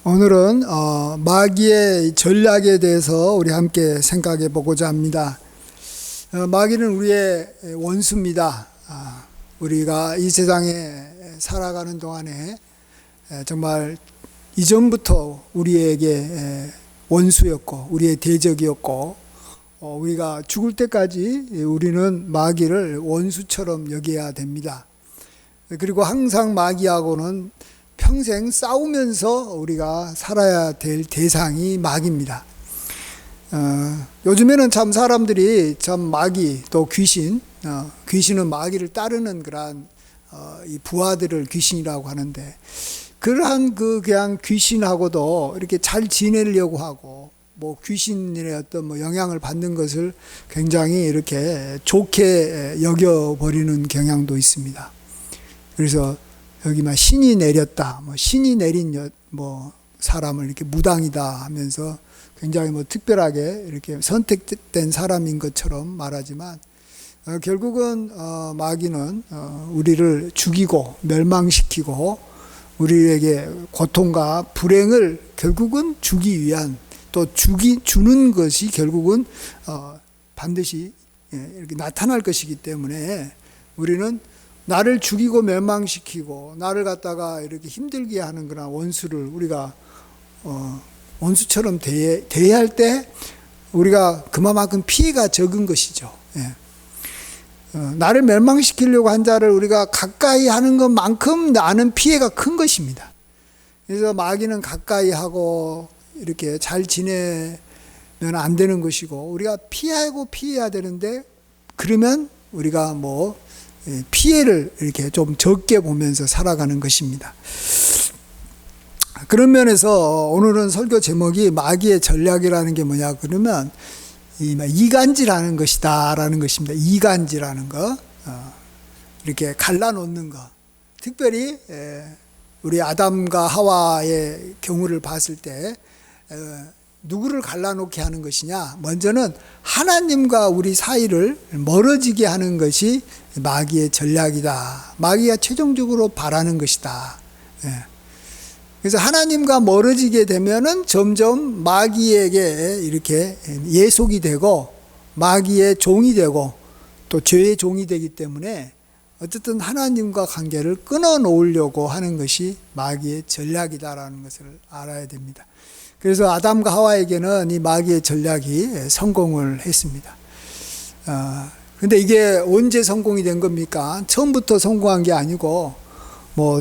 오늘은 마귀의 전략에 대해서 우리 함께 생각해 보고자 합니다. 마귀는 우리의 원수입니다. 우리가 이 세상에 살아가는 동안에 정말 이전부터 우리에게 원수였고 우리의 대적이었고 우리가 죽을 때까지 우리는 마귀를 원수처럼 여겨야 됩니다. 그리고 항상 마귀하고는 평생 싸우면서 우리가 살아야 될 대상이 마귀입니다. 요즘에는 참 사람들이 참 마귀 또 귀신은 마귀를 따르는 그러한 이 부하들을 귀신이라고 하는데, 그러한 그냥 귀신하고도 이렇게 잘 지내려고 하고 뭐 귀신의 어떤 영향을 받는 것을 굉장히 이렇게 좋게 여겨버리는 경향도 있습니다. 그래서 여기 막 신이 내렸다, 신이 내린 사람을 이렇게 무당이다 하면서 굉장히 특별하게 이렇게 선택된 사람인 것처럼 말하지만, 결국은 마귀는 우리를 죽이고 멸망시키고 우리에게 고통과 불행을 결국은 주기 위한, 또 주는 것이 결국은 반드시 이렇게 나타날 것이기 때문에 우리는 나를 죽이고 멸망시키고 나를 갖다가 이렇게 힘들게 하는 그런 원수를 우리가 원수처럼 대해할 때 우리가 그만큼 피해가 적은 것이죠. 나를 멸망시키려고 한 자를 우리가 가까이 하는 것만큼 나는 피해가 큰 것입니다. 그래서 마귀는 가까이 하고 이렇게 잘 지내면 안 되는 것이고, 우리가 피해야 되는데, 그러면 우리가 피해를 이렇게 좀 적게 보면서 살아가는 것입니다. 그런 면에서 오늘은 설교 제목이 마귀의 전략이라는 게 뭐냐 그러면 이간질하는 것이다 라는 것입니다. 이간질하는 거, 이렇게 갈라놓는 거. 특별히 우리 아담과 하와의 경우를 봤을 때 누구를 갈라놓게 하는 것이냐, 먼저는 하나님과 우리 사이를 멀어지게 하는 것이 마귀의 전략이다. 마귀가 최종적으로 바라는 것이다. 그래서 하나님과 멀어지게 되면은 점점 마귀에게 이렇게 예속이 되고 마귀의 종이 되고 또 죄의 종이 되기 때문에 어쨌든 하나님과 관계를 끊어 놓으려고 하는 것이 마귀의 전략이다라는 것을 알아야 됩니다. 그래서 아담과 하와에게는 이 마귀의 전략이 성공을 했습니다. 근데 이게 언제 성공이 된 겁니까? 처음부터 성공한 게 아니고,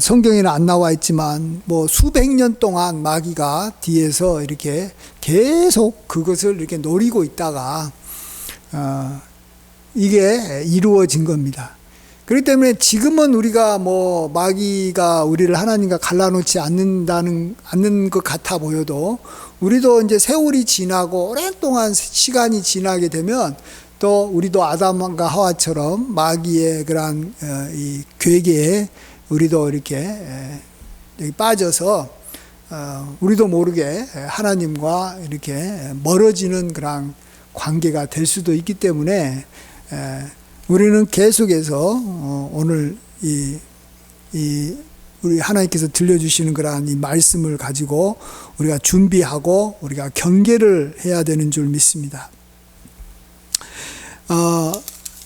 성경에는 안 나와 있지만, 수백 년 동안 마귀가 뒤에서 이렇게 계속 그것을 이렇게 노리고 있다가, 이게 이루어진 겁니다. 그렇기 때문에 지금은 우리가 마귀가 우리를 하나님과 갈라놓지 않는 것 같아 보여도, 우리도 이제 세월이 지나고 오랫동안 시간이 지나게 되면 또 우리도 아담과 하와처럼 마귀의 그런 이 괴계에 우리도 이렇게 빠져서 우리도 모르게 하나님과 이렇게 멀어지는 그런 관계가 될 수도 있기 때문에 우리는 계속해서 오늘 우리 하나님께서 들려주시는 그러한 이 말씀을 가지고 우리가 준비하고 우리가 경계를 해야 되는 줄 믿습니다.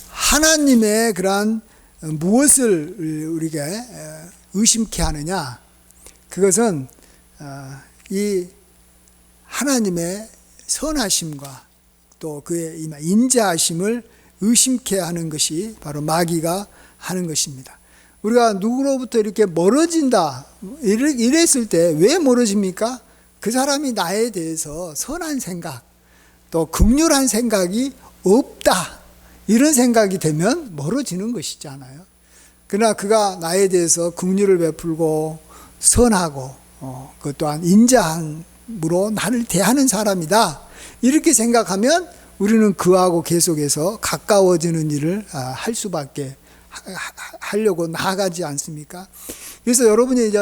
하나님의 그러한 무엇을 우리가 의심케 하느냐, 그것은 이 하나님의 선하심과 또 그의 인자하심을 의심케 하는 것이 바로 마귀가 하는 것입니다. 우리가 누구로부터 이렇게 멀어진다 이랬을 때 왜 멀어집니까? 그 사람이 나에 대해서 선한 생각 또 긍휼한 생각이 없다, 이런 생각이 되면 멀어지는 것이잖아요. 그러나 그가 나에 대해서 긍휼을 베풀고 선하고 그 또한 인자함으로 나를 대하는 사람이다, 이렇게 생각하면 우리는 그하고 계속해서 가까워지는 일을 할 수밖에 하려고 나아가지 않습니까? 그래서 여러분이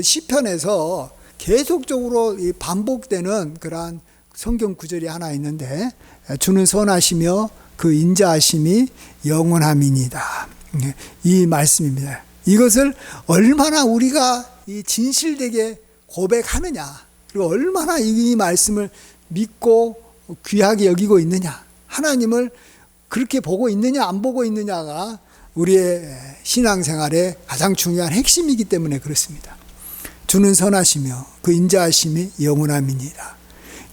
시편에서 계속적으로 반복되는 그러한 성경 구절이 하나 있는데, 주는 선하시며 그 인자하심이 영원함이니이다, 이 말씀입니다. 이것을 얼마나 우리가 진실되게 고백하느냐, 그리고 얼마나 이 말씀을 믿고 귀하게 여기고 있느냐, 하나님을 그렇게 보고 있느냐 안 보고 있느냐가 우리의 신앙생활의 가장 중요한 핵심이기 때문에 그렇습니다. 주는 선하시며 그 인자하심이 영원함이니라.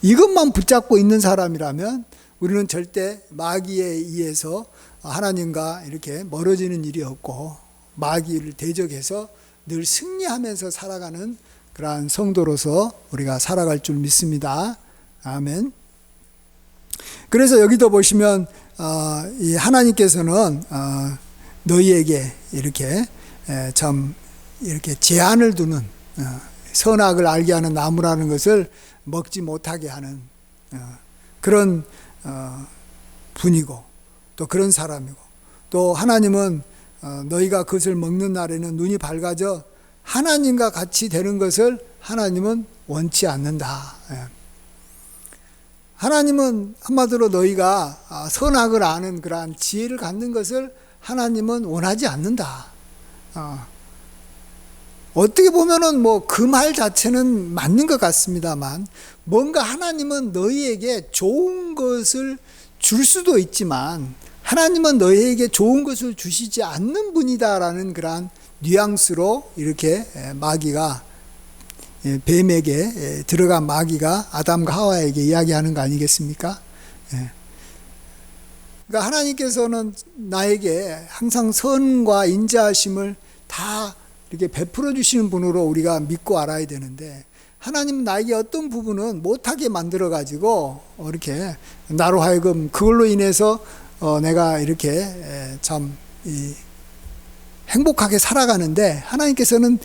이것만 붙잡고 있는 사람이라면 우리는 절대 마귀에 의해서 하나님과 이렇게 멀어지는 일이 없고 마귀를 대적해서 늘 승리하면서 살아가는 그러한 성도로서 우리가 살아갈 줄 믿습니다. 아멘. 그래서 여기도 보시면 이 하나님께서는 너희에게 이렇게 참 이렇게 제한을 두는, 선악을 알게 하는 나무라는 것을 먹지 못하게 하는 그런 분이고 또 그런 사람이고, 또 하나님은 너희가 그것을 먹는 날에는 눈이 밝아져 하나님과 같이 되는 것을 하나님은 원치 않는다. 하나님은 한마디로 너희가 선악을 아는 그러한 지혜를 갖는 것을 하나님은 원하지 않는다. 어떻게 보면은 뭐 그 말 자체는 맞는 것 같습니다만, 뭔가 하나님은 너희에게 좋은 것을 줄 수도 있지만 하나님은 너희에게 좋은 것을 주시지 않는 분이다라는 그러한 뉘앙스로 이렇게 마귀가, 뱀에게 들어간 마귀가 아담과 하와에게 이야기하는 거 아니겠습니까? 그러니까 하나님께서는 나에게 항상 선과 인자하심을 다 이렇게 베풀어 주시는 분으로 우리가 믿고 알아야 되는데, 하나님은 나에게 어떤 부분은 못하게 만들어 가지고 이렇게 나로 하여금 그걸로 인해서 내가 이렇게 참 행복하게 살아가는데, 하나님께서는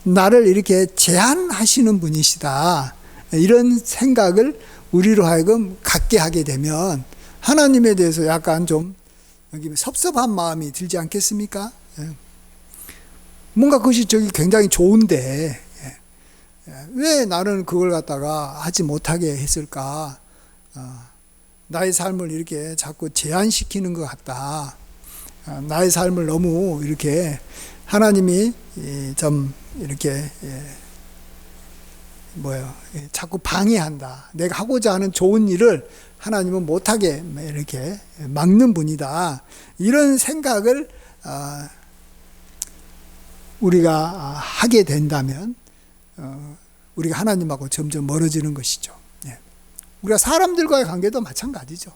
나를 이렇게 제한하시는 분이시다, 이런 생각을 우리로 하여금 갖게 하게 되면 하나님에 대해서 약간 좀 여기 섭섭한 마음이 들지 않겠습니까? 뭔가 그것이 굉장히 좋은데 왜 나는 그걸 갖다가 하지 못하게 했을까? 나의 삶을 이렇게 자꾸 제한시키는 것 같다. 나의 삶을 너무 이렇게 하나님이 좀 이렇게 자꾸 방해한다. 내가 하고자 하는 좋은 일을 하나님은 못하게 이렇게 막는 분이다. 이런 생각을 우리가 하게 된다면 우리가 하나님하고 점점 멀어지는 것이죠. 우리가 사람들과의 관계도 마찬가지죠.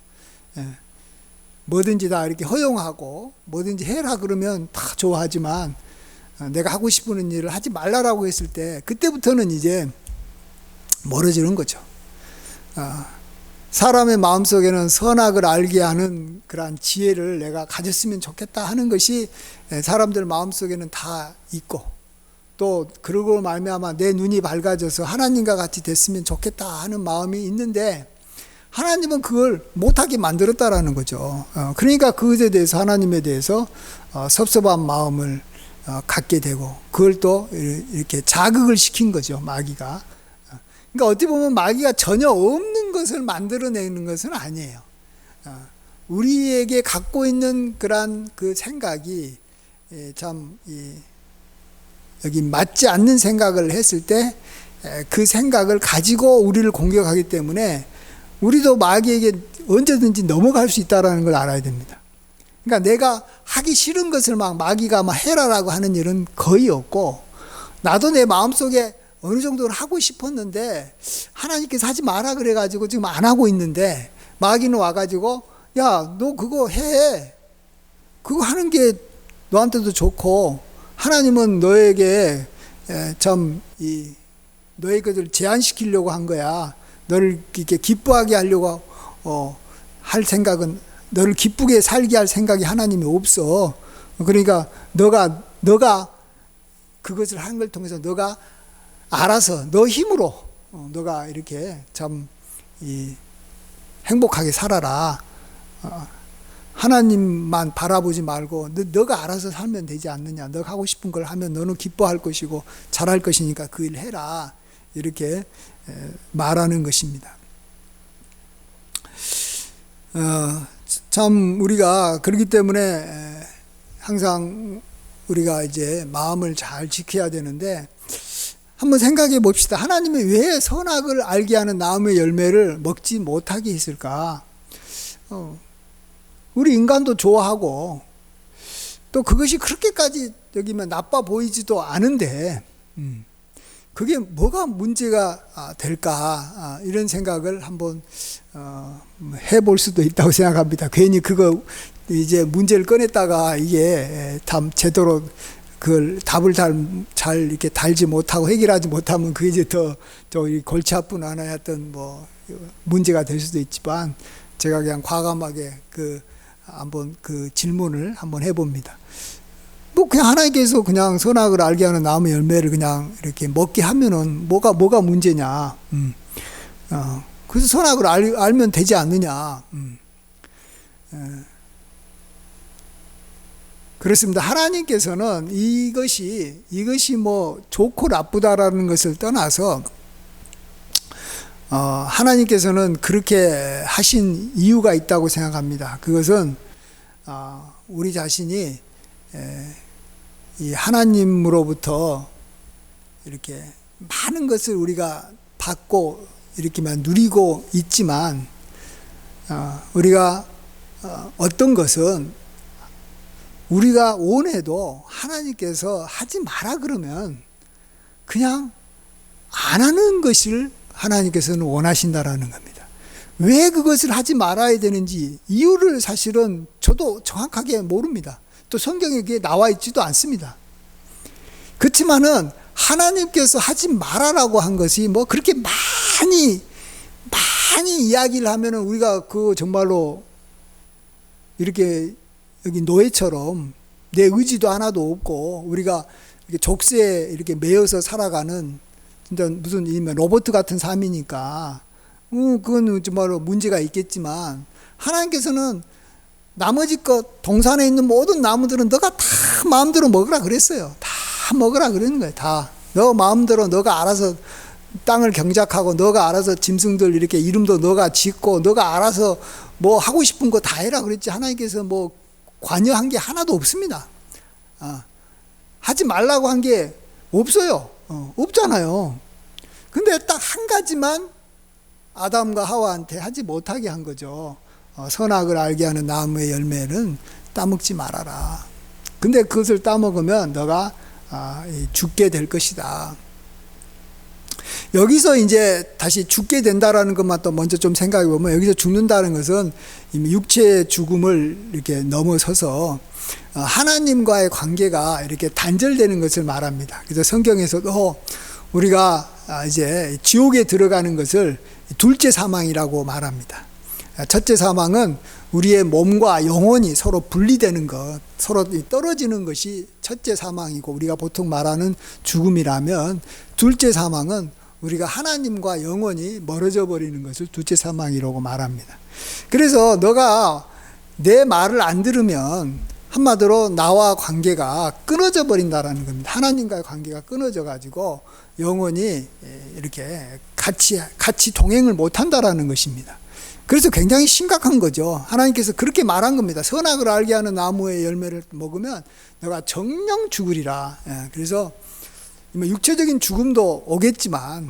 뭐든지 다 이렇게 허용하고 뭐든지 해라 그러면 다 좋아하지만 내가 하고 싶은 일을 하지 말라라고 했을 때 그때부터는 이제 멀어지는 거죠. 사람의 마음속에는 선악을 알게 하는 그러한 지혜를 내가 가졌으면 좋겠다 하는 것이 사람들 마음속에는 다 있고, 또 그러고 말미암아 내 눈이 밝아져서 하나님과 같이 됐으면 좋겠다 하는 마음이 있는데, 하나님은 그걸 못하게 만들었다라는 거죠. 그러니까 그것에 대해서 하나님에 대해서 섭섭한 마음을 갖게 되고, 그걸 또 이렇게 자극을 시킨 거죠, 마귀가. 그러니까 어떻게 보면 마귀가 전혀 없는 것을 만들어내는 것은 아니에요. 우리에게 갖고 있는 그러한 그 생각이 참 여기 맞지 않는 생각을 했을 때 그 생각을 가지고 우리를 공격하기 때문에 우리도 마귀에게 언제든지 넘어갈 수 있다는 걸 알아야 됩니다. 그러니까 내가 하기 싫은 것을 막 마귀가 막 해라라고 하는 일은 거의 없고, 나도 내 마음속에 어느 정도는 하고 싶었는데 하나님께서 하지 마라 그래가지고 지금 안 하고 있는데, 마귀는 와가지고 야, 너 그거 해. 그거 하는 게 너한테도 좋고, 하나님은 너에게 참 너의 것을 제한시키려고 한 거야. 너를 이렇게 기뻐하게 하려고 할 생각은, 너를 기쁘게 살게 할 생각이 하나님이 없어. 그러니까 너가 그것을 하는 걸 통해서 너가 알아서 너 힘으로 너가 이렇게 참 행복하게 살아라. 하나님만 바라보지 말고 너가 알아서 살면 되지 않느냐. 너가 하고 싶은 걸 하면 너는 기뻐할 것이고 잘할 것이니까 그 일 해라. 이렇게 말하는 것입니다. 참 우리가 그렇기 때문에 항상 우리가 이제 마음을 잘 지켜야 되는데, 한번 생각해 봅시다. 하나님이 왜 선악을 알게 하는 나무의 열매를 먹지 못하게 했을까? 우리 인간도 좋아하고 또 그것이 그렇게까지 여기면 나빠 보이지도 않은데 그게 뭐가 문제가 될까? 이런 생각을 한번 해볼 수도 있다고 생각합니다. 괜히 그거 이제 문제를 꺼냈다가 이게 참 제대로 그걸 답을 잘 이렇게 달지 못하고 해결하지 못하면 그게 이제 더 골치 아픈 하나의 어떤 뭐 문제가 될 수도 있지만 제가 그냥 과감하게 한번 그 질문을 한번 해봅니다. 뭐 그냥 하나님께서 그냥 선악을 알게 하는 나무의 열매를 그냥 이렇게 먹게 하면은 뭐가 문제냐? 그래서 선악을 알면 되지 않느냐? 그렇습니다. 하나님께서는 이것이 뭐 좋고 나쁘다라는 것을 떠나서 하나님께서는 그렇게 하신 이유가 있다고 생각합니다. 그것은 우리 자신이 이 하나님으로부터 이렇게 많은 것을 우리가 받고 이렇게만 누리고 있지만 우리가 어떤 것은 우리가 원해도 하나님께서 하지 마라 그러면 그냥 안 하는 것을 하나님께서는 원하신다라는 겁니다. 왜 그것을 하지 말아야 되는지 이유를 사실은 저도 정확하게 모릅니다. 또 성경에 그게 나와 있지도 않습니다. 그렇지만은 하나님께서 하지 말아라고 한 것이 뭐 그렇게 많이 이야기를 하면은 우리가 그 정말로 이렇게 여기 노예처럼 내 의지도 하나도 없고 우리가 이렇게 족쇄에 이렇게 매여서 살아가는 진짜 무슨 로봇 같은 삶이니까 그건 정말로 문제가 있겠지만 하나님께서는 나머지 것 동산에 있는 모든 나무들은 너가 다 마음대로 먹으라 그랬어요. 다 먹으라 그러는 거예요. 다 너 마음대로 너가 알아서 땅을 경작하고 너가 알아서 짐승들 이렇게 이름도 너가 짓고 너가 알아서 뭐 하고 싶은 거 다 해라 그랬지. 하나님께서 뭐 관여한 게 하나도 없습니다. 하지 말라고 한 게 없어요. 없잖아요. 근데 딱 한 가지만 아담과 하와한테 하지 못하게 한 거죠. 선악을 알게 하는 나무의 열매는 따먹지 말아라. 근데 그것을 따먹으면 너가 죽게 될 것이다. 여기서 이제 다시 죽게 된다라는 것만 또 먼저 좀 생각해 보면 여기서 죽는다는 것은 이미 육체의 죽음을 이렇게 넘어서서 하나님과의 관계가 이렇게 단절되는 것을 말합니다. 그래서 성경에서도 우리가 이제 지옥에 들어가는 것을 둘째 사망이라고 말합니다. 첫째 사망은 우리의 몸과 영혼이 서로 분리되는 것, 서로 떨어지는 것이 첫째 사망이고 우리가 보통 말하는 죽음이라면 둘째 사망은 우리가 하나님과 영원히 멀어져 버리는 것을 둘째 사망이라고 말합니다. 그래서 너가 내 말을 안 들으면 한마디로 나와 관계가 끊어져 버린다라는 겁니다. 하나님과의 관계가 끊어져 가지고 영원히 이렇게 같이 동행을 못 한다라는 것입니다. 그래서 굉장히 심각한 거죠. 하나님께서 그렇게 말한 겁니다. 선악을 알게 하는 나무의 열매를 먹으면 너가 정령 죽으리라. 그래서 육체적인 죽음도 오겠지만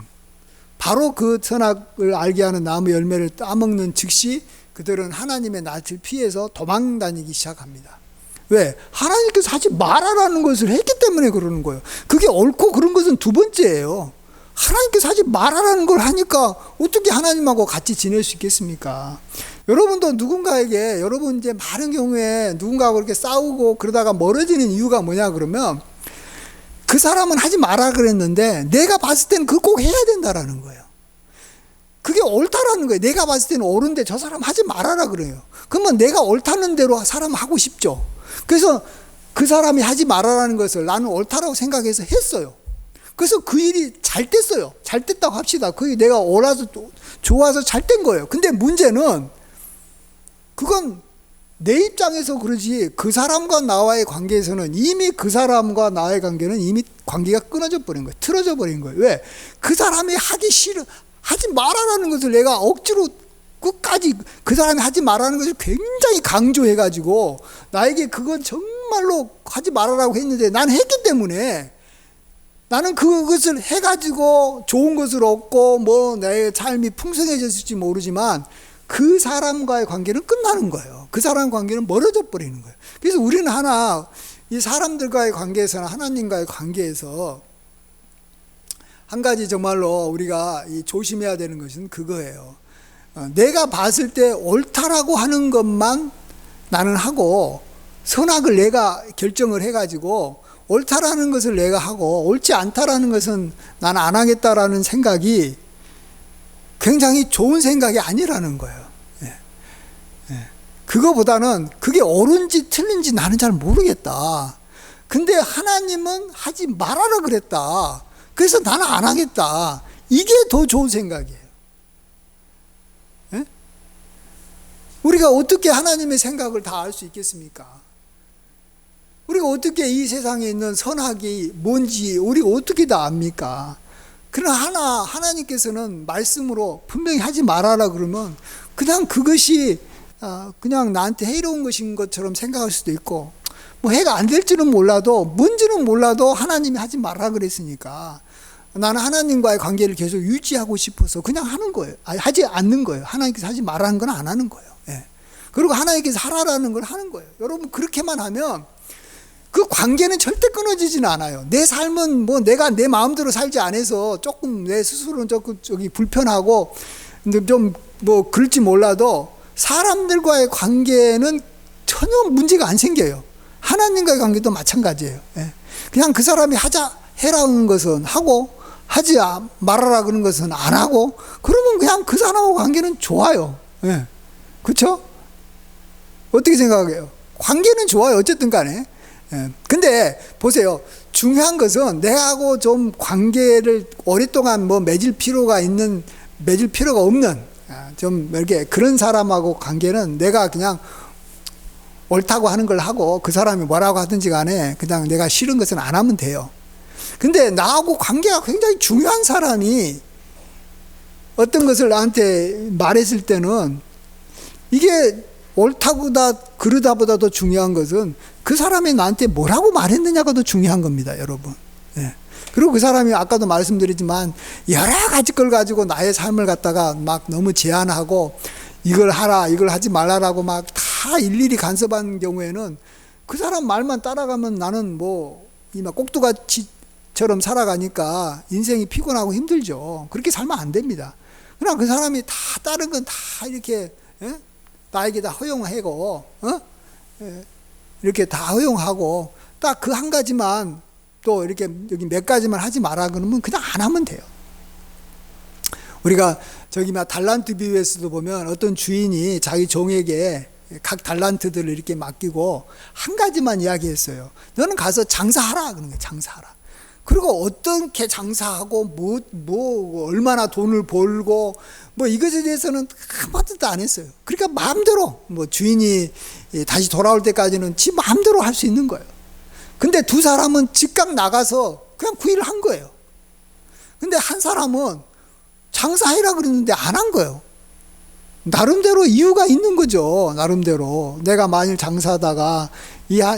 바로 그 선악을 알게 하는 나무 열매를 따먹는 즉시 그들은 하나님의 낯을 피해서 도망 다니기 시작합니다. 왜? 하나님께서 하지 말아라는 것을 했기 때문에 그러는 거예요. 그게 옳고 그런 것은 두 번째예요. 하나님께서 하지 말아라는 걸 하니까 어떻게 하나님하고 같이 지낼 수 있겠습니까? 여러분도 누군가에게 여러분 이제 많은 경우에 누군가하고 이렇게 싸우고 그러다가 멀어지는 이유가 뭐냐 그러면 그 사람은 하지 마라 그랬는데 내가 봤을 때는 그거 꼭 해야 된다라는 거예요. 그게 옳다라는 거예요. 내가 봤을 때는 옳은데 저 사람 하지 말아라 그래요. 그러면 내가 옳다는 대로 사람 하고 싶죠. 그래서 그 사람이 하지 말아라는 것을 나는 옳다라고 생각해서 했어요. 그래서 그 일이 잘 됐어요. 잘 됐다고 합시다. 그게 내가 옳아서 좋아서 잘 된 거예요. 근데 문제는 그건 내 입장에서 그러지 그 사람과 나와의 관계에서는 이미 그 사람과 나의 관계는 이미 관계가 끊어져 버린 거예요. 틀어져 버린 거예요. 왜? 그 사람이 하지 말아라는 것을 내가 억지로 끝까지 그 사람이 하지 말라는 것을 굉장히 강조해가지고 나에게 그건 정말로 하지 말아라고 했는데 난 했기 때문에 나는 그것을 해가지고 좋은 것을 얻고 뭐 내 삶이 풍성해졌을지 모르지만 그 사람과의 관계는 끝나는 거예요. 그 사람 관계는 멀어져 버리는 거예요. 그래서 우리는 이 사람들과의 관계에서나 하나님과의 관계에서 한 가지 정말로 우리가 조심해야 되는 것은 그거예요. 내가 봤을 때 옳다라고 하는 것만 나는 하고, 선악을 내가 결정을 해가지고 옳다라는 것을 내가 하고 옳지 않다라는 것은 나는 안 하겠다라는 생각이 굉장히 좋은 생각이 아니라는 거예요. 그거보다는 그게 옳은지 틀린지 나는 잘 모르겠다. 근데 하나님은 하지 말아라 그랬다. 그래서 나는 안 하겠다. 이게 더 좋은 생각이에요. 우리가 어떻게 하나님의 생각을 다 알 수 있겠습니까? 우리가 어떻게 이 세상에 있는 선악이 뭔지 우리가 어떻게 다 압니까? 그러나 하나님께서는 말씀으로 분명히 하지 말아라 그러면 그냥 그것이 그냥 나한테 해로운 것인 것처럼 생각할 수도 있고, 뭐 해가 안 될지는 몰라도 뭔지는 몰라도 하나님이 하지 말아라 그랬으니까 나는 하나님과의 관계를 계속 유지하고 싶어서 그냥 하는 거예요. 하지 않는 거예요. 하나님께서 하지 말라는 건 안 하는 거예요. 그리고 하나님께서 하라라는 걸 하는 거예요. 여러분 그렇게만 하면 그 관계는 절대 끊어지지는 않아요. 내 삶은 뭐 내가 내 마음대로 살지 않아서 조금 내 스스로는 조금 불편하고 좀 뭐 그럴지 몰라도 사람들과의 관계는 전혀 문제가 안 생겨요. 하나님과의 관계도 마찬가지예요. 그냥 그 사람이 해라는 것은 하고 하지 말아라 그런 것은 안 하고, 그러면 그냥 그 사람하고 관계는 좋아요. 그렇죠? 어떻게 생각해요? 관계는 좋아요. 어쨌든 간에. 근데 보세요. 중요한 것은 내하고 좀 관계를 오랫동안 맺을 필요가 없는 좀 이렇게 그런 사람하고 관계는 내가 그냥 옳다고 하는 걸 하고 그 사람이 뭐라고 하든지 간에 그냥 내가 싫은 것은 안 하면 돼요. 근데 나하고 관계가 굉장히 중요한 사람이 어떤 것을 나한테 말했을 때는 이게 옳다보다 그러다보다 더 중요한 것은 그 사람이 나한테 뭐라고 말했느냐가 더 중요한 겁니다, 여러분. 그리고 그 사람이 아까도 말씀드리지만 여러 가지 걸 가지고 나의 삶을 갖다가 막 너무 제한하고 이걸 하라 이걸 하지 말라라고 막 다 일일이 간섭한 경우에는 그 사람 말만 따라가면 나는 막 꼭두가치처럼 살아가니까 인생이 피곤하고 힘들죠. 그렇게 살면 안 됩니다. 그러나 그 사람이 다 다른 건 다 이렇게 나에게 다 허용하고 이렇게 다 허용하고 딱 그 한 가지만 또 이렇게 여기 몇 가지만 하지 마라 그러면 그냥 안 하면 돼요. 우리가 달란트 비유에서도 보면 어떤 주인이 자기 종에게 각 달란트들을 이렇게 맡기고 한 가지만 이야기했어요. 너는 가서 장사하라 그런 거예요. 장사하라. 그리고 어떻게 장사하고 얼마나 돈을 벌고 이것에 대해서는 한마디도 안 했어요. 그러니까 마음대로 주인이 다시 돌아올 때까지는 지 마음대로 할 수 있는 거예요. 근데 두 사람은 즉각 나가서 그냥 그 일을 한 거예요. 근데 한 사람은 장사해라 그랬는데 안 한 거예요. 나름대로 이유가 있는 거죠. 나름대로 내가 만일 장사하다가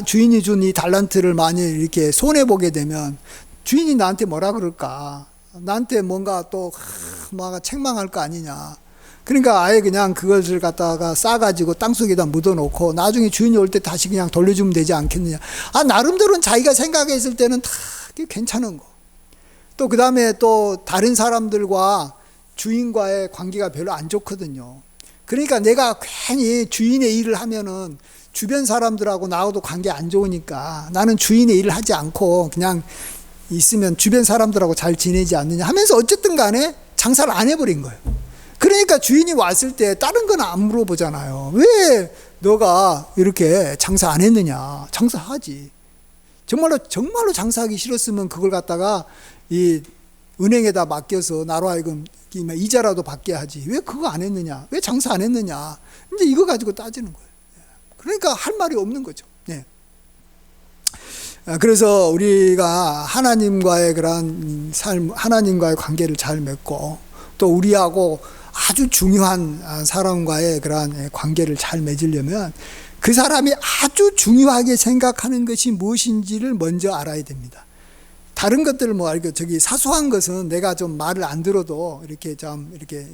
주인이 준 이 달란트를 만일 이렇게 손해보게 되면 주인이 나한테 뭐라 그럴까, 나한테 뭔가 또 책망할 거 아니냐. 그러니까 아예 그냥 그것을 갖다가 싸가지고 땅속에다 묻어놓고 나중에 주인이 올 때 다시 그냥 돌려주면 되지 않겠느냐. 나름대로는 자기가 생각했을 때는 다 괜찮은 거. 또 그 다음에 또 다른 사람들과 주인과의 관계가 별로 안 좋거든요. 그러니까 내가 괜히 주인의 일을 하면은 주변 사람들하고 나하고도 관계 안 좋으니까 나는 주인의 일을 하지 않고 그냥 있으면 주변 사람들하고 잘 지내지 않느냐 하면서 어쨌든 간에 장사를 안 해버린 거예요. 그러니까 주인이 왔을 때 다른 건 안 물어보잖아요. 왜 너가 이렇게 장사 안 했느냐. 장사하지. 정말로 장사하기 싫었으면 그걸 갖다가 이 은행에다 맡겨서 나로 하여금 이자라도 받게 하지. 왜 그거 안 했느냐? 왜 장사 안 했느냐? 이제 이거 가지고 따지는 거예요. 그러니까 할 말이 없는 거죠. 그래서 우리가 하나님과의 그런 삶, 하나님과의 관계를 잘 맺고 또 우리하고 아주 중요한 사람과의 그런 관계를 잘 맺으려면 그 사람이 아주 중요하게 생각하는 것이 무엇인지를 먼저 알아야 됩니다. 다른 것들을 뭐 저기 사소한 것은 내가 좀 말을 안 들어도 이렇게 좀 이렇게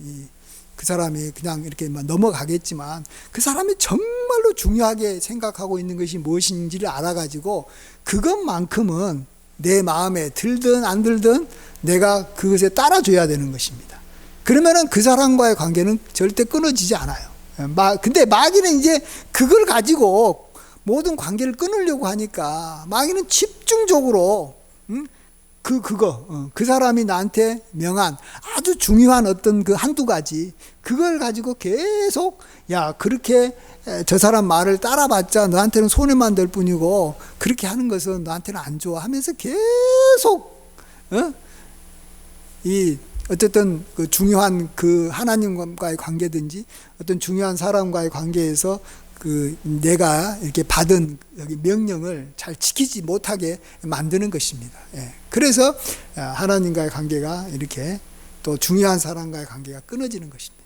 그 사람이 그냥 이렇게 넘어가겠지만, 그 사람이 정말로 중요하게 생각하고 있는 것이 무엇인지를 알아가지고 그것만큼은 내 마음에 들든 안 들든 내가 그것에 따라줘야 되는 것입니다. 그러면은 그 사람과의 관계는 절대 끊어지지 않아요. 근데 마귀는 이제 그걸 가지고 모든 관계를 끊으려고 하니까, 마귀는 집중적으로 그 사람이 나한테 명한 아주 중요한 어떤 그 한두 가지, 그걸 가지고 계속, 야, 그렇게 저 사람 말을 따라봤자 너한테는 손해만 될 뿐이고 그렇게 하는 것은 너한테는 안 좋아 하면서 계속 어쨌든 그 중요한 그 하나님과의 관계든지 어떤 중요한 사람과의 관계에서 그 내가 이렇게 받은 여기 명령을 잘 지키지 못하게 만드는 것입니다. 예. 그래서 하나님과의 관계가 이렇게, 또 중요한 사람과의 관계가 끊어지는 것입니다.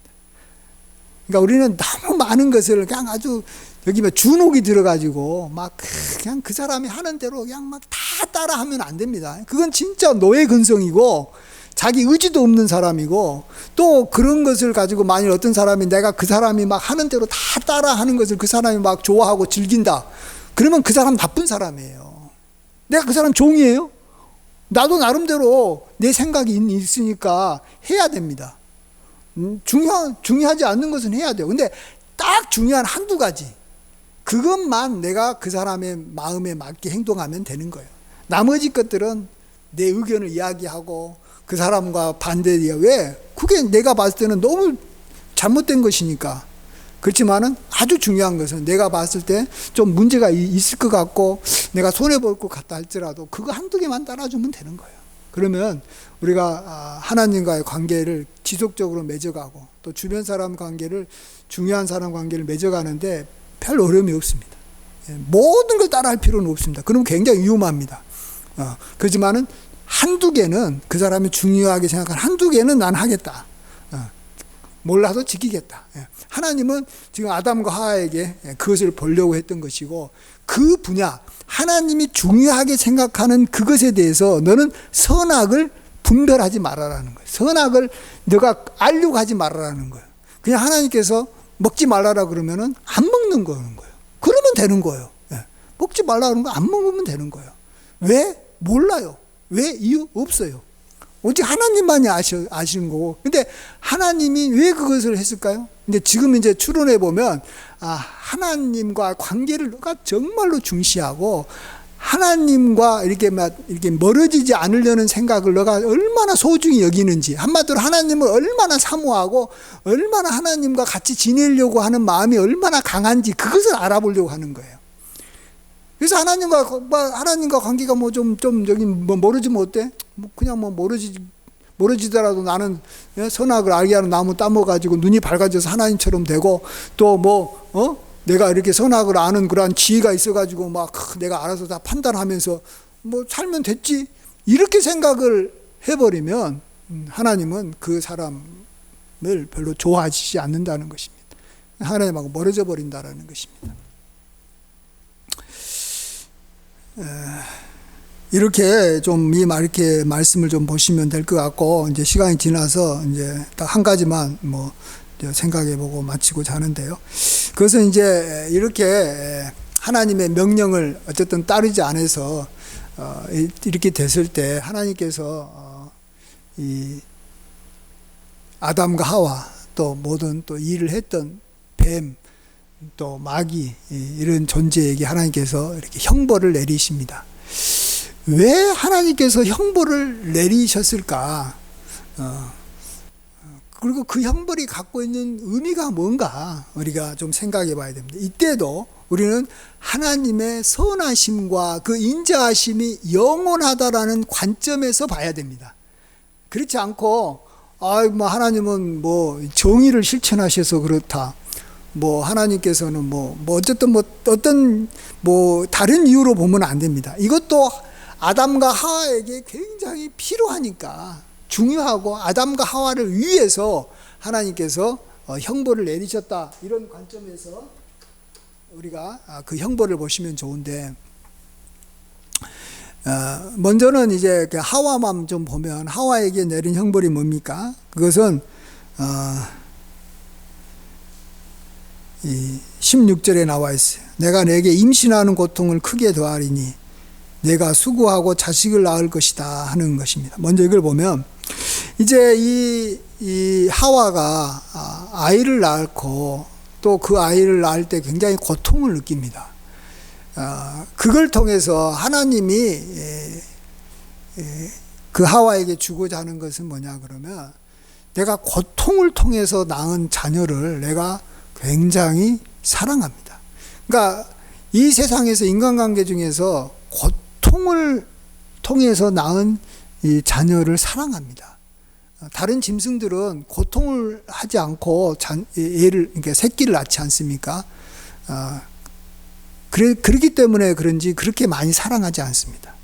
그러니까 우리는 너무 많은 것을 그냥 아주 여기 주눅이 들어가지고 막 그냥 그 사람이 하는 대로 그냥 막 다 따라하면 안 됩니다. 그건 진짜 노예 근성이고 자기 의지도 없는 사람이고, 또 그런 것을 가지고 만일 어떤 사람이 내가 그 사람이 막 하는 대로 다 따라하는 것을 그 사람이 막 좋아하고 즐긴다, 그러면 그 사람 나쁜 사람이에요. 내가 그 사람 종이에요? 나도 나름대로 내 생각이 있으니까 해야 됩니다. 중요하지 않는 것은 해야 돼요. 근데 딱 중요한 한두 가지, 그것만 내가 그 사람의 마음에 맞게 행동하면 되는 거예요. 나머지 것들은 내 의견을 이야기하고 그 사람과 반대해야, 왜? 그게 내가 봤을 때는 너무 잘못된 것이니까. 그렇지만은 아주 중요한 것은 내가 봤을 때 좀 문제가 있을 것 같고 내가 손해볼 것 같다 할지라도 그거 한두 개만 따라주면 되는 거예요. 그러면 우리가 하나님과의 관계를 지속적으로 맺어가고, 또 주변 사람 관계를, 중요한 사람 관계를 맺어가는데 별 어려움이 없습니다. 모든 걸 따라할 필요는 없습니다. 그러면 굉장히 위험합니다. 그렇지만은 한두 개는, 그 사람이 중요하게 생각하는 한두 개는 난 하겠다. 몰라도 지키겠다. 하나님은 지금 아담과 하와에게 그것을 보려고 했던 것이고, 그 분야, 하나님이 중요하게 생각하는 그것에 대해서 너는 선악을 분별하지 말아라는 거예요. 선악을 너가 알려고 하지 말아라는 거예요. 그냥 하나님께서 먹지 말라라 그러면은 안 먹는 거는 거예요. 그러면 되는 거예요. 먹지 말라 그러는 거 안 먹으면 되는 거예요. 왜? 몰라요. 왜? 이유 없어요. 오직 하나님만이 아시는 거고. 근데 하나님이 왜 그것을 했을까요? 근데 지금 이제 추론해 보면, 하나님과 관계를 너가 정말로 중시하고, 하나님과 이렇게 멀어지지 않으려는 생각을 너가 얼마나 소중히 여기는지, 한마디로 하나님을 얼마나 사모하고, 얼마나 하나님과 같이 지내려고 하는 마음이 얼마나 강한지, 그것을 알아보려고 하는 거예요. 그래서 하나님과 관계가 저기 멀어지면 어때? 그냥 멀어지더라도 나는 선악을 알게 하는 나무 따먹어가지고 눈이 밝아져서 하나님처럼 되고, 또 내가 이렇게 선악을 아는 그러한 지혜가 있어가지고 막 내가 알아서 다 판단하면서 살면 됐지. 이렇게 생각을 해버리면 하나님은 그 사람을 별로 좋아하시지 않는다는 것입니다. 하나님하고 멀어져 버린다는 것입니다. 이렇게 좀 이렇게 말씀을 좀 보시면 될 것 같고, 이제 시간이 지나서 이제 딱 한 가지만 생각해보고 마치고자 하는데요. 그것은 이제 이렇게 하나님의 명령을 어쨌든 따르지 않아서 이렇게 됐을 때, 하나님께서 이 아담과 하와, 또 모든 또 일을 했던 뱀, 또 마귀, 이런 존재에게 하나님께서 이렇게 형벌을 내리십니다. 왜 하나님께서 형벌을 내리셨을까? 그리고 그 형벌이 갖고 있는 의미가 뭔가 우리가 좀 생각해 봐야 됩니다. 이때도 우리는 하나님의 선하심과 그 인자하심이 영원하다라는 관점에서 봐야 됩니다. 그렇지 않고 하나님은 정의를 실천하셔서 그렇다, 하나님께서는 어쨌든 어떤 다른 이유로 보면 안 됩니다. 이것도 아담과 하와에게 굉장히 필요하니까, 중요하고 아담과 하와를 위해서 하나님께서 형벌을 내리셨다, 이런 관점에서 우리가 그 형벌을 보시면 좋은데, 먼저는 이제 하와만 좀 보면 하와에게 내린 형벌이 뭡니까? 그것은 이 16절에 나와 있어요. 내가 내게 임신하는 고통을 크게 더하리니 내가 수고하고 자식을 낳을 것이다 하는 것입니다. 먼저 이걸 보면 이제 이 하와가 아이를 낳고 또 그 아이를 낳을 때 굉장히 고통을 느낍니다. 그걸 통해서 하나님이 그 하와에게 주고자 하는 것은 뭐냐 그러면 내가 고통을 통해서 낳은 자녀를 내가 굉장히 사랑합니다. 그러니까 이 세상에서 인간관계 중에서 고통을 통해서 낳은 이 자녀를 사랑합니다. 다른 짐승들은 고통을 하지 않고 그러니까 새끼를 낳지 않습니까? 그렇기 때문에 그런지 그렇게 많이 사랑하지 않습니다.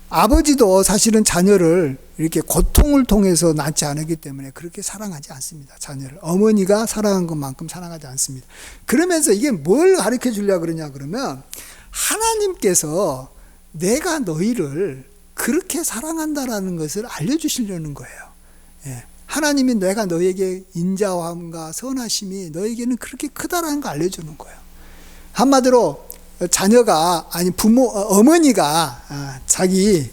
아버지도 사실은 자녀를 이렇게 고통을 통해서 낳지 않았기 때문에 그렇게 사랑하지 않습니다. 자녀를. 어머니가 사랑한 것만큼 사랑하지 않습니다. 그러면서 이게 뭘 가르쳐 주려고 그러냐 그러면 하나님께서 내가 너희를 그렇게 사랑한다라는 것을 알려주시려는 거예요. 하나님이 내가 너에게 인자함과 선하심이 너에게는 그렇게 크다라는 걸 알려주는 거예요. 한마디로 자녀가 어머니가 자기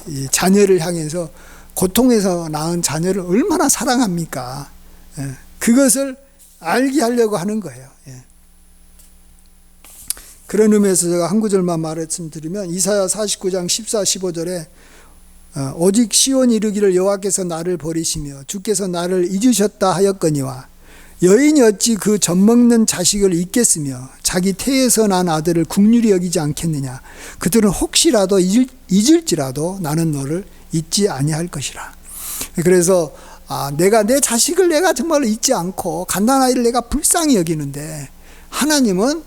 이 자녀를 향해서 고통에서 낳은 자녀를 얼마나 사랑합니까? 그것을 알게 하려고 하는 거예요. 그런 의미에서 제가 한 구절만 말씀드리면 이사야 49장 14, 15절에 오직 시온이 이르기를 여호와께서 나를 버리시며 주께서 나를 잊으셨다 하였거니와 여인이 어찌 그 젖먹는 자식을 잊겠으며 자기 태에서 난 아들을 국률이 여기지 않겠느냐. 그들은 혹시라도 잊을지라도 나는 너를 잊지 아니할 것이라. 그래서 내가 내 자식을 내가 정말로 잊지 않고 갓난아이를 내가 불쌍히 여기는데 하나님은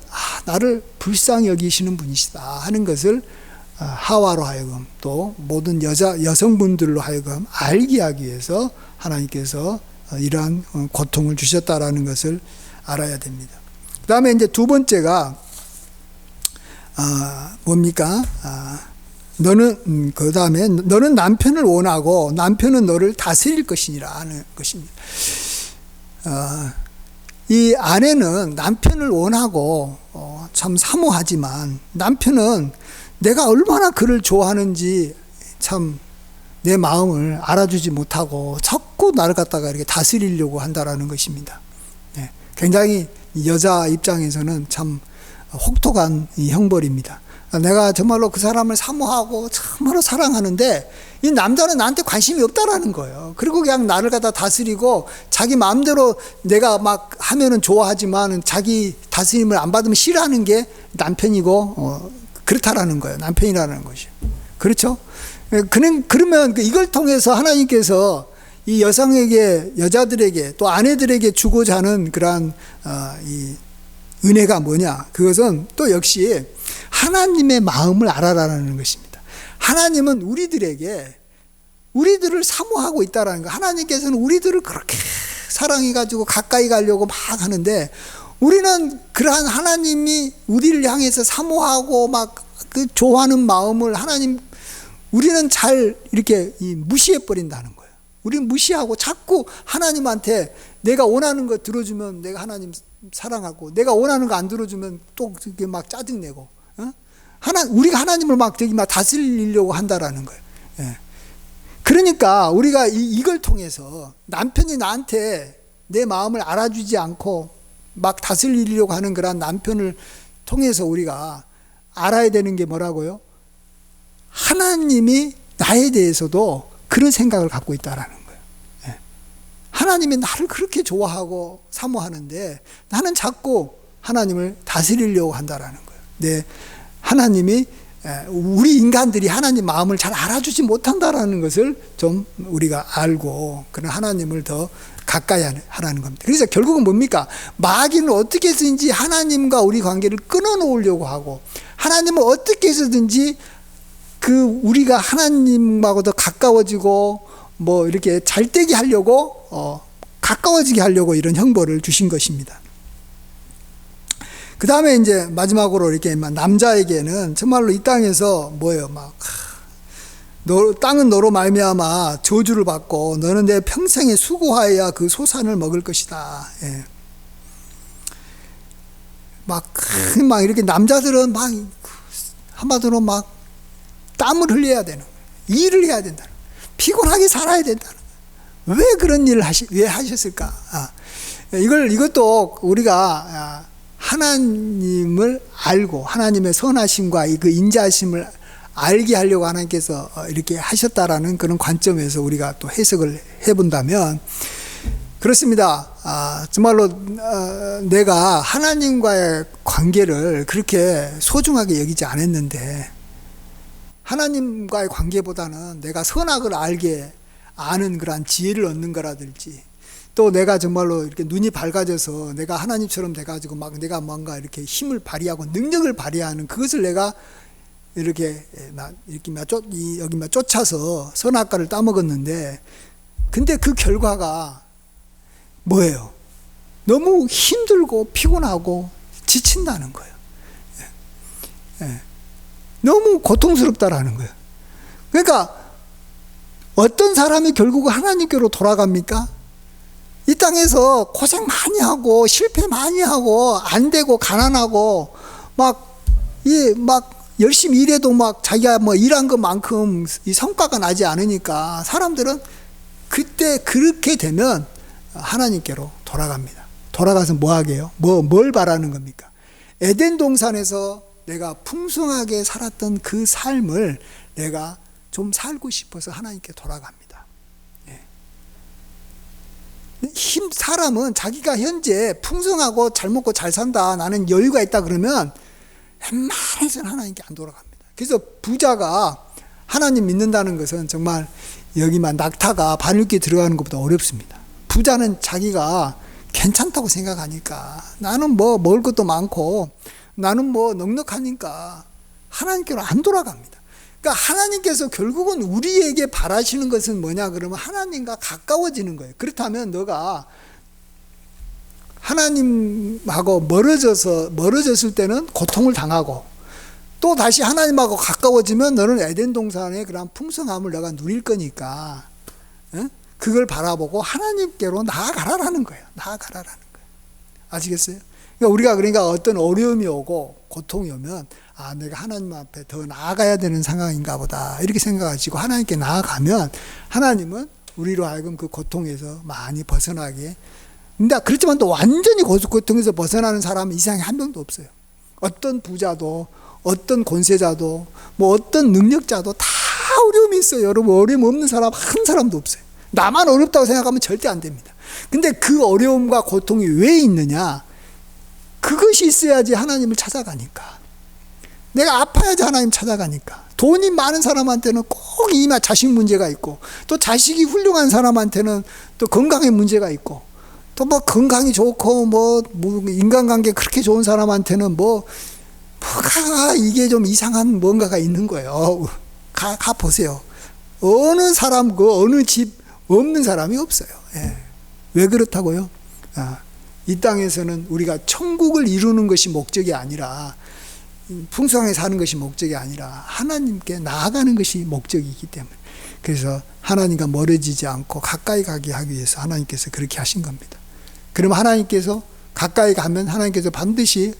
나를 불쌍히 여기시는 분이시다 하는 것을 하와로 하여금 또 모든 여성분들로 하여금 알게 하기 위해서 하나님께서 이러한 고통을 주셨다라는 것을 알아야 됩니다. 그 다음에 이제 두 번째가 뭡니까? 너는 그 다음에 너는 남편을 원하고 남편은 너를 다스릴 것이니라 하는 것입니다. 이 아내는 남편을 원하고 참 사모하지만 남편은 내가 얼마나 그를 좋아하는지 참 내 마음을 알아주지 못하고 자꾸 나를 갖다가 이렇게 다스리려고 한다라는 것입니다. 굉장히 여자 입장에서는 참 혹독한 형벌입니다. 내가 정말로 그 사람을 사모하고 정말로 사랑하는데 이 남자는 나한테 관심이 없다라는 거예요. 그리고 그냥 나를 갖다 다스리고 자기 마음대로 내가 막 하면은 좋아하지만 자기 다스림을 안 받으면 싫어하는 게 남편이고 그렇다라는 거예요. 남편이라는 것이. 그렇죠? 그러면 이걸 통해서 하나님께서 이 여자들에게 또 아내들에게 주고자 하는 그러한 이 은혜가 뭐냐? 그것은 또 역시 하나님의 마음을 알아라는 것입니다. 하나님은 우리들을 사모하고 있다라는 거. 하나님께서는 우리들을 그렇게 사랑해가지고 가까이 가려고 막 하는데 우리는 그러한 하나님이 우리를 향해서 사모하고 막 그 좋아하는 마음을 우리는 잘 이렇게 무시해 버린다는 거예요. 우리는 무시하고 자꾸 하나님한테 내가 원하는 거 들어주면 내가 하나님 사랑하고 내가 원하는 거 안 들어주면 또 이렇게 막 짜증내고 우리가 하나님을 막 되게 막 다스리려고 한다라는 거예요. 그러니까 우리가 이걸 통해서 남편이 나한테 내 마음을 알아주지 않고 막 다스리려고 하는 그런 남편을 통해서 우리가 알아야 되는 게 뭐라고요? 하나님이 나에 대해서도 그런 생각을 갖고 있다라는 거예요. 하나님이 나를 그렇게 좋아하고 사모하는데 나는 자꾸 하나님을 다스리려고 한다라는 거예요. 하나님이 우리 인간들이 하나님 마음을 잘 알아주지 못한다라는 것을 좀 우리가 알고 그런 하나님을 더 가까이 하라는 겁니다. 그래서 결국은 뭡니까? 마귀는 어떻게 해서든지 하나님과 우리 관계를 끊어놓으려고 하고 하나님을 어떻게 해서든지 우리가 하나님하고 더 가까워지고 뭐 이렇게 잘되게 하려고 가까워지게 하려고 이런 형벌을 주신 것입니다. 그 다음에 이제 마지막으로 이렇게 남자에게는 정말로 이 땅에서 뭐예요? 땅은 너로 말미암아 저주를 받고 너는 내 평생에 수고하여야 그 소산을 먹을 것이다. 예. 막 이렇게 남자들은 한마디로 땀을 흘려야 되는 거예요. 일을 해야 된다는 거예요. 피곤하게 살아야 된다는 거예요. 왜 그런 일을 왜 하셨을까? 이것도 우리가 하나님을 알고 하나님의 선하심과 그 인자하심을 알게 하려고 하나님께서 이렇게 하셨다라는 그런 관점에서 우리가 또 해석을 해본다면 그렇습니다. 정말로 내가 하나님과의 관계를 그렇게 소중하게 여기지 않았는데 하나님과의 관계보다는 내가 선악을 아는 그러한 지혜를 얻는 거라든지 또 내가 정말로 이렇게 눈이 밝아져서 내가 하나님처럼 돼가지고 내가 뭔가 이렇게 힘을 발휘하고 능력을 발휘하는 그것을 내가 이렇게 여기 쫓아서 선악과를 따먹었는데 근데 그 결과가 뭐예요? 너무 힘들고 피곤하고 지친다는 거예요. 너무 고통스럽다라는 거예요. 그러니까 어떤 사람이 결국 하나님께로 돌아갑니까? 이 땅에서 고생 많이 하고 실패 많이 하고 안 되고 가난하고 열심히 일해도 자기가 일한 것만큼 이 성과가 나지 않으니까 사람들은 그때 그렇게 되면 하나님께로 돌아갑니다. 돌아가서 뭐 하게요? 뭘 바라는 겁니까? 에덴 동산에서 내가 풍성하게 살았던 그 삶을 내가 좀 살고 싶어서 하나님께 돌아갑니다. 사람은 자기가 현재 풍성하고 잘 먹고 잘 산다, 나는 여유가 있다 그러면 웬만해서는 하나님께 안 돌아갑니다. 그래서 부자가 하나님 믿는다는 것은 정말 여기만 낙타가 바늘귀에 들어가는 것보다 어렵습니다. 부자는 자기가 괜찮다고 생각하니까 나는 먹을 것도 많고 나는 넉넉하니까 하나님께로 안 돌아갑니다. 그러니까 하나님께서 결국은 우리에게 바라시는 것은 뭐냐 그러면 하나님과 가까워지는 거예요. 그렇다면 너가 하나님하고 멀어졌을 때는 고통을 당하고 또 다시 하나님하고 가까워지면 너는 에덴 동산의 그런 풍성함을 너가 누릴 거니까 그걸 바라보고 하나님께로 나아가라라는 거예요. 나아가라라는 거예요. 아시겠어요? 우리가 어떤 어려움이 오고 고통이 오면 내가 하나님 앞에 더 나아가야 되는 상황인가 보다 이렇게 생각하시고 하나님께 나아가면 하나님은 우리로 하여금 그 고통에서 많이 벗어나게. 근데 그렇지만 또 완전히 고통에서 벗어나는 사람은 이 세상에 한 명도 없어요. 어떤 부자도 어떤 권세자도 어떤 능력자도 다 어려움이 있어요. 여러분, 어려움 없는 사람 한 사람도 없어요. 나만 어렵다고 생각하면 절대 안 됩니다. 근데 그 어려움과 고통이 왜 있느냐? 그것이 있어야지 하나님을 찾아가니까. 내가 아파야지 하나님 찾아가니까. 돈이 많은 사람한테는 꼭 이마 자식 문제가 있고, 또 자식이 훌륭한 사람한테는 또 건강의 문제가 있고, 또 건강이 좋고 인간관계 그렇게 좋은 사람한테는 뭐가 이게 좀 이상한 뭔가가 있는 거예요. 가 보세요. 어느 사람 어느 집 없는 사람이 없어요. 예. 왜 그렇다고요? 이 땅에서는 우리가 천국을 이루는 것이 목적이 아니라, 풍성하게 사는 것이 목적이 아니라 하나님께 나아가는 것이 목적이기 때문에, 그래서 하나님과 멀어지지 않고 가까이 가게 하기 위해서 하나님께서 그렇게 하신 겁니다. 그러면 하나님께서 가까이 가면 하나님께서 반드시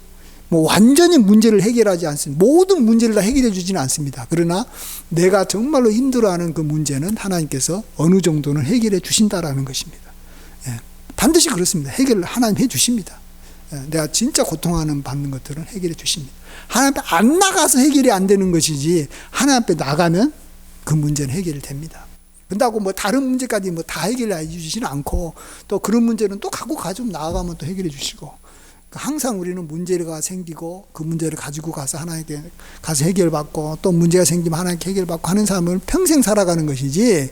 완전히 문제를 해결하지 않습니다. 모든 문제를 다 해결해 주지는 않습니다. 그러나 내가 정말로 힘들어하는 그 문제는 하나님께서 어느 정도는 해결해 주신다라는 것입니다. 예. 반드시 그렇습니다. 해결을 하나님 해 주십니다. 예. 내가 진짜 고통하는 받는 것들은 해결해 주십니다. 하나님 앞에 안 나가서 해결이 안 되는 것이지, 하나님 앞에 나가면 그 문제는 해결이 됩니다. 그런다고 다른 문제까지 다 해결해 주시지는 않고, 또 그런 문제는 또 가지고 나아가면 또 해결해 주시고, 항상 우리는 문제가 생기고 그 문제를 가지고 가서 하나님께 가서 해결받고, 또 문제가 생기면 하나님께 해결받고 하는 삶을 평생 살아가는 것이지,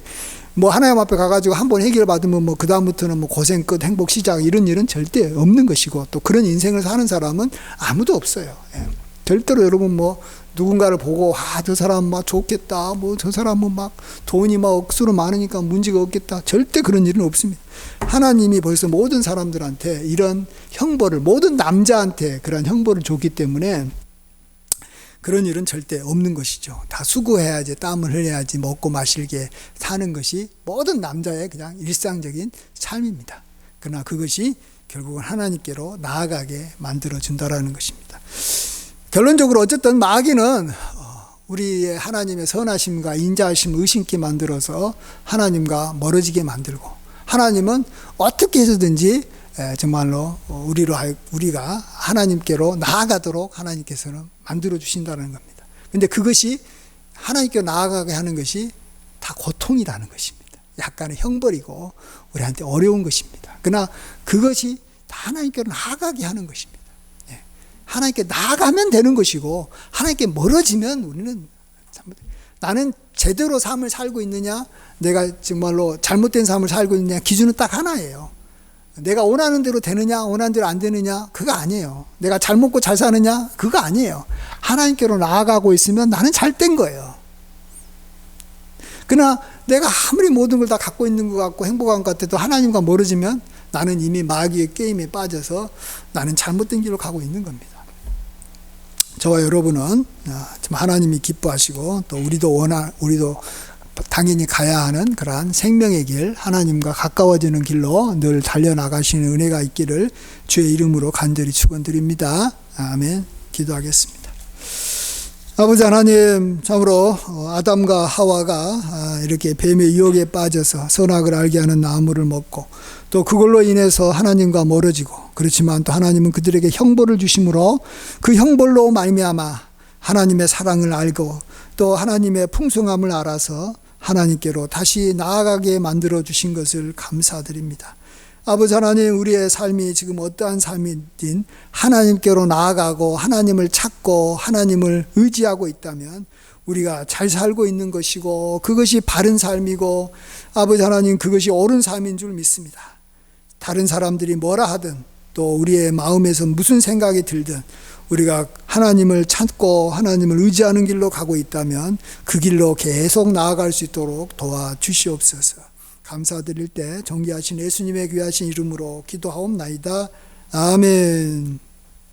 하나님 앞에 가가지고 한번 해결받으면 그 다음부터는 고생 끝 행복 시작 이런 일은 절대 없는 것이고, 또 그런 인생을 사는 사람은 아무도 없어요. 예. 절대로 여러분 뭐 누군가를 보고 저 사람 막 좋겠다, 뭐 저 사람은 막 돈이 막 억수로 많으니까 문제가 없겠다, 절대 그런 일은 없습니다. 하나님이 벌써 모든 사람들한테 이런 형벌을, 모든 남자한테 그런 형벌을 줬기 때문에 그런 일은 절대 없는 것이죠. 다 수고해야지, 땀을 흘려야지, 먹고 마실게 사는 것이 모든 남자의 그냥 일상적인 삶입니다. 그러나 그것이 결국은 하나님께로 나아가게 만들어준다라는 것입니다. 결론적으로 어쨌든 마귀는 우리의 하나님의 선하심과 인자하심을 의심케 만들어서 하나님과 멀어지게 만들고, 하나님은 어떻게 해서든지 정말로 우리가 하나님께로 나아가도록 하나님께서는 만들어 주신다는 겁니다. 근데 그것이 하나님께로 나아가게 하는 것이 다 고통이라는 것입니다. 약간의 형벌이고 우리한테 어려운 것입니다. 그러나 그것이 다 하나님께로 나아가게 하는 것입니다. 하나님께 나아가면 되는 것이고, 하나님께 멀어지면 우리는 나는 제대로 삶을 살고 있느냐, 내가 정말로 잘못된 삶을 살고 있느냐, 기준은 딱 하나예요. 내가 원하는 대로 되느냐, 원하는 대로 안 되느냐, 그거 아니에요. 내가 잘 먹고 잘 사느냐, 그거 아니에요. 하나님께로 나아가고 있으면 나는 잘 된 거예요. 그러나 내가 아무리 모든 걸 다 갖고 있는 것 같고 행복한 것 같아도 하나님과 멀어지면 나는 이미 마귀의 게임에 빠져서 나는 잘못된 길로 가고 있는 겁니다. 저와 여러분은 하나님이 기뻐하시고 또 우리도 당연히 가야 하는 그러한 생명의 길, 하나님과 가까워지는 길로 늘 달려나가시는 은혜가 있기를 주의 이름으로 간절히 축원드립니다. 아멘. 기도하겠습니다. 아버지 하나님, 참으로 아담과 하와가 이렇게 뱀의 유혹에 빠져서 선악을 알게 하는 나무를 먹고 또 그걸로 인해서 하나님과 멀어지고, 그렇지만 또 하나님은 그들에게 형벌을 주심으로 그 형벌로 말미암아 하나님의 사랑을 알고 또 하나님의 풍성함을 알아서 하나님께로 다시 나아가게 만들어 주신 것을 감사드립니다. 아버지 하나님, 우리의 삶이 지금 어떠한 삶이든 하나님께로 나아가고 하나님을 찾고 하나님을 의지하고 있다면 우리가 잘 살고 있는 것이고 그것이 바른 삶이고, 아버지 하나님, 그것이 옳은 삶인 줄 믿습니다. 다른 사람들이 뭐라 하든 또 우리의 마음에서 무슨 생각이 들든 우리가 하나님을 찾고 하나님을 의지하는 길로 가고 있다면 그 길로 계속 나아갈 수 있도록 도와주시옵소서. 감사드릴 때 존귀하신 예수님의 귀하신 이름으로 기도하옵나이다. 아멘.